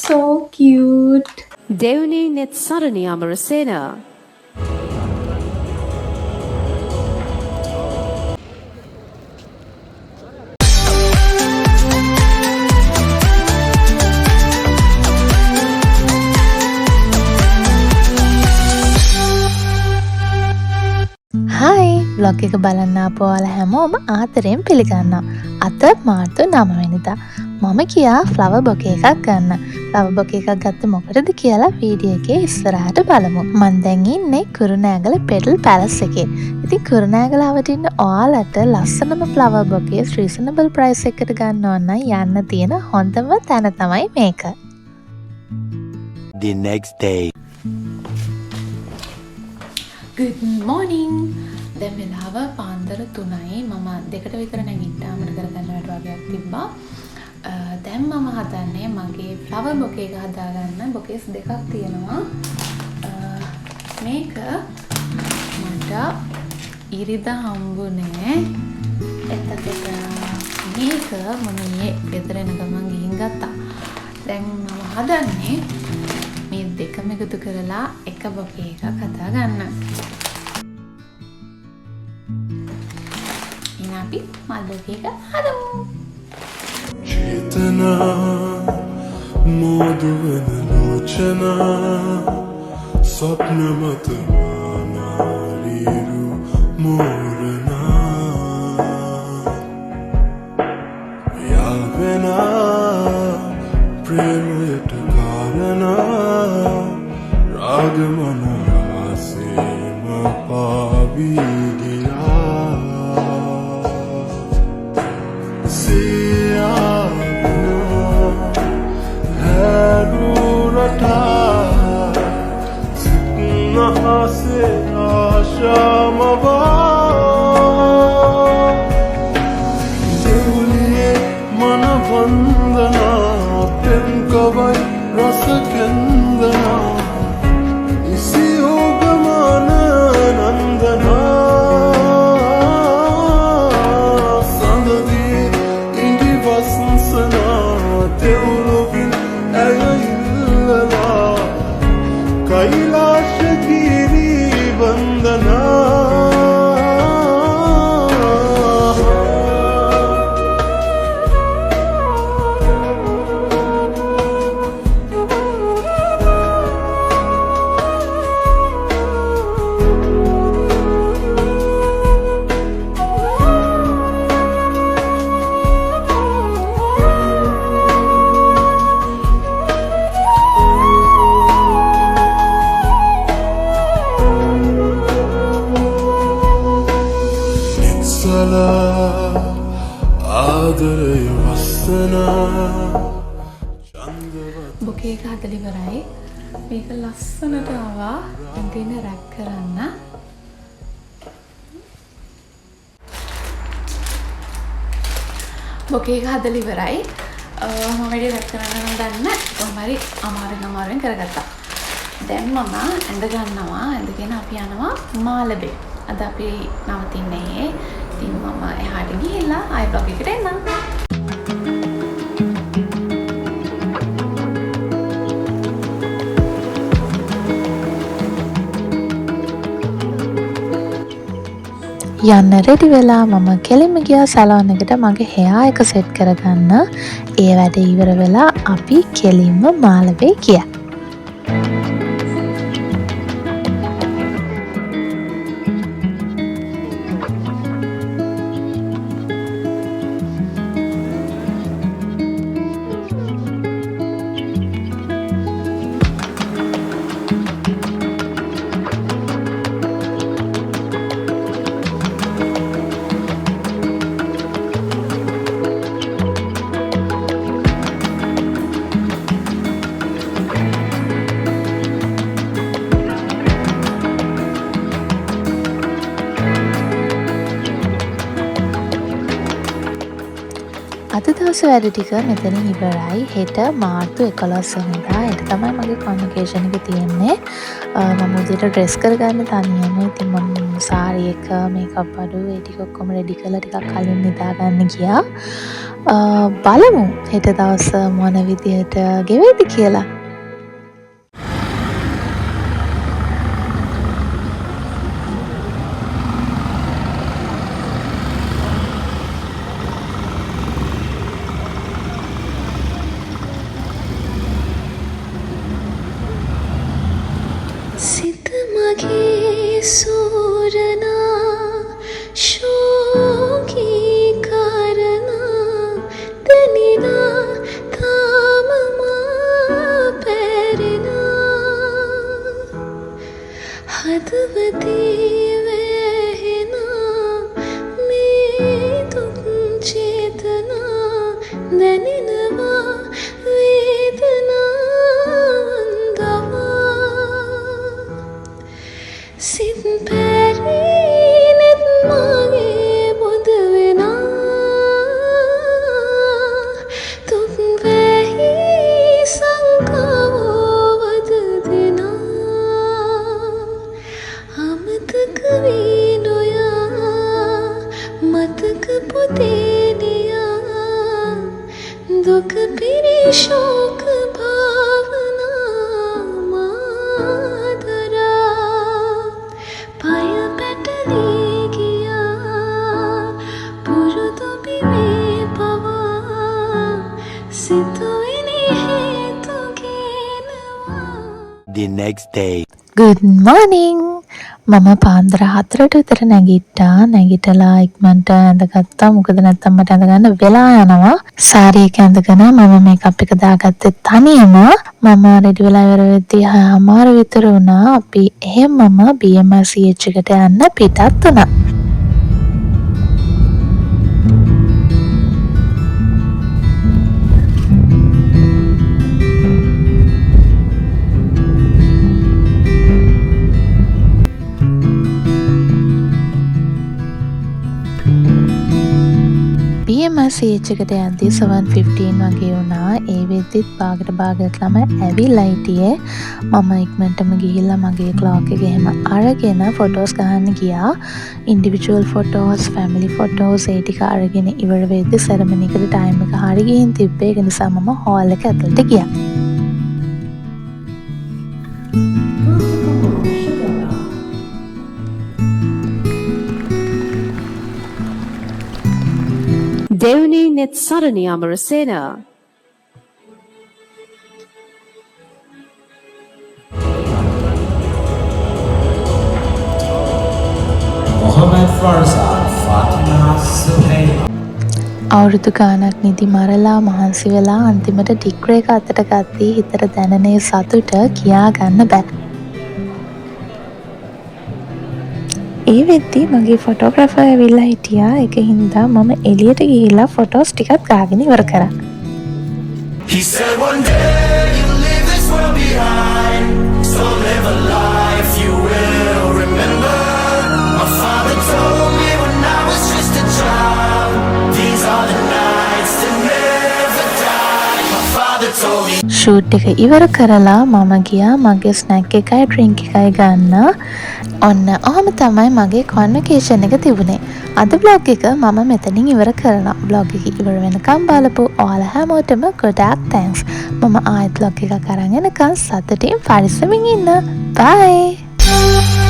So cute. දෙව්නි net සරණි අමරසේන. හයි blog එක බලන්න ආපු ඔයාලා හැමෝම ආදරයෙන් පිළිගන්නවා. අද මාර්තු 9 වෙනිදා. මම ගියා ෆ්ලවර් බොකේ එකක් ගන්න. ෆ්ලවර් බොකේ එකක් ගත්තේ මොකටද කියලා වීඩියෝ එකේ ඉස්සරහට බලමු. මම දැන් ඉන්නේ කුරුණෑගල පෙටල් පැලස් එකේ. ඉතින් කුරුණෑගල අවදින්න ඔයාලට ලස්සනම ෆ්ලවර් බොකේ රීසනබල් ප්‍රයිස් එකකට ගන්න ඕන නම් යන්න තියෙන හොඳම තැන තමයි මේක. The next day. Good morning. දැන් වෙලාව පාන්දර 3යි. මම 2ට විතර නැගිට්ටා. මට කරගන්න වැඩ වගේක් තිබ්බා. දැන් මම හදන්නේ මගේ ෆ්ලවර් බොකේ එක හදාගන්න. බොකේස් දෙකක් තියෙනවා. මේක මට ඉරිදා හම්බුනේ. එතකොට මේක මම ඊයේ ගෙදර එන ගමන් ගිහින් ගත්තා. දැන් මම හදන්නේ මේ දෙකම එකතු කරලා එක බොකේ එකක් හදාගන්න. එහෙනම් අපි මල් බොකේ එක හදමු. चेतना मोदुवन लोचना स्वप्न मत मानारीरु मोरना यावेना प्रेमयट कारणा रागमन आसेम पावी से आशा देवलिए मन वंदना प्रेम कवय रस कंदना इसी योग मान नंदना संददी इंदि वसंसना देवलोकिन अयिल्ला कैलाश गिरी वंदना ආදරය වස්සනා බොකේ එක හදලා ඉවරයි. මේක ලස්සනට ආවා. ඉතින් රැක් කරන්න. බොකේ එක හදලා ඉවරයි. මම වැඩි රැක් කරන්න නම් දන්නේ. කොහොම හරි අමාරුවෙන් කරගත්තා. දැන් මම ඇඳ ගන්නවා. ඇඳගෙන අපි යනවා මාලබේ. අද අපි නවතින්නේ. ඉතින් මම එහාට ගිහිල්ලා ආයි බ්ලොග් එකට එන්නම්. යන්න රෙඩි වෙලා මම කෙලින්ම ගියා සැලොන් එකට මගේ හෙයා එක සෙට් කරගන්න. ඒ වැඩ ඉවර වෙලා අපි කෙලින්ම මාලබේ ගියා. අද දවස වැඩ ටික මෙතනින් ඉවරයි. හෙට මාර්තු 11 වෙනිදා. හෙට තමයි මගේ කොන්වොකේෂන් එක තියෙන්නේ. මම උදේට ඩ්‍රෙස් කරගන්න තනියම. ඉතින් මම සාරි එක මේකප් අඩු ඒ ටික ඔක්කොම රෙඩි කරලා ටිකක් කලින් නිදා ගන්න ගියා. බලමු හෙට දවස මොන විදියට ගෙවෙයිද කියලා. සිත මගේ සූරනා ශෝකී කරනා දැනිනා තාම මා පැරෙනා හදවතේ වැහෙනා මේ දුක් චේතනා දැනෙනවා සිත් පැරීනෙත් මගේ බොඳ වෙනා දුක් වැහි සංකාවෝ වද දෙනා අමතක වී නොයා මතක පොතේ නියා දුක පිරි ශෝක භාවනා මාදරා පය පැටලී ගියා පුරුදු බිමේ පවා සිතුවිලි හේතු ගෙනවා. The next day. Good morning. මම පාන්දර 4ට විතර නැගිට්ටා. නැගිටලා ඉක්මනට ඇඳගත්තා. මොකද නැත්තම් මට ඇඳගන්න වෙලා යනවා. සාරි එක ඇඳගෙන මම මේකප් එක දාගත්තේ තනියම. මම රෙඩි වෙලා ඉවර වෙද්දී 6:00 විතර වුණා. අපි එහෙමම BMCH එකට යන්න පිටත් වුණා. BMCH එකට යද්දී 7:15 වගේ වුණා. ඒ වෙද්දිත් භාගයට ළම ඇවිල්ලා හිටියේ. මම ඉක්මනටම ගිහිල්ලා මගේ ක්ලොක් එක එහෙම අරගෙන ෆොටෝස් ගන්න ගියා. ඉන්ඩිවිජුවල් ෆොටෝස්, ෆැමිලි ෆොටෝස් ඒ ටික අරගෙන ඉවර වෙද්දී සෙරමනි එකට ටයිම් එක හරි ගිහින් තිබ්බේ. ඒක නිසා මම හෝල් එක ඇතුළට ගියා. Devni Netsarani Amarasena. Mohammed Farzad, Fatima Suhail. අවුරුදු ගානක් නිදි මරලා මහන්සි වෙලා අන්තිමට ඩිග්‍රී එක අතට ගත්තී. හිතට දැනෙන සතුට කියා ගන්න බෑ. ඒ වෙද්දී මගේ ෆොටෝග්‍රැෆර් ඇවිල්ලා හිටියා. ඒක හින්දා මම එළියට ගිහිල්ලා ෆොටෝස් ටිකක් ගාගෙන ඉවර කරා. He said one day you'll leave this world behind, so live a life you will remember. My father told me when I was just a child, these are the nights that never die. My father told me. Shoot එක ඉවර කරලා මම ගියා මගේ snack එකයි drink එකයි ගන්න. ඔන්න ඔහම තමයි මගේ කොන්වොකේෂන් එක තිබුණේ. අද බ්ලොග් එක මම මෙතනින් ඉවර කරනවා. බ්ලොග් එක ඉවර වෙනකම් බලපු ඔයාලා හැමෝටම ගොඩාක් තැන්ක්ස්. මම ආයෙත් බ්ලොග් එකක් අරන් එනකම් සතුටින් පරිස්සමින් ඉන්න. බයි.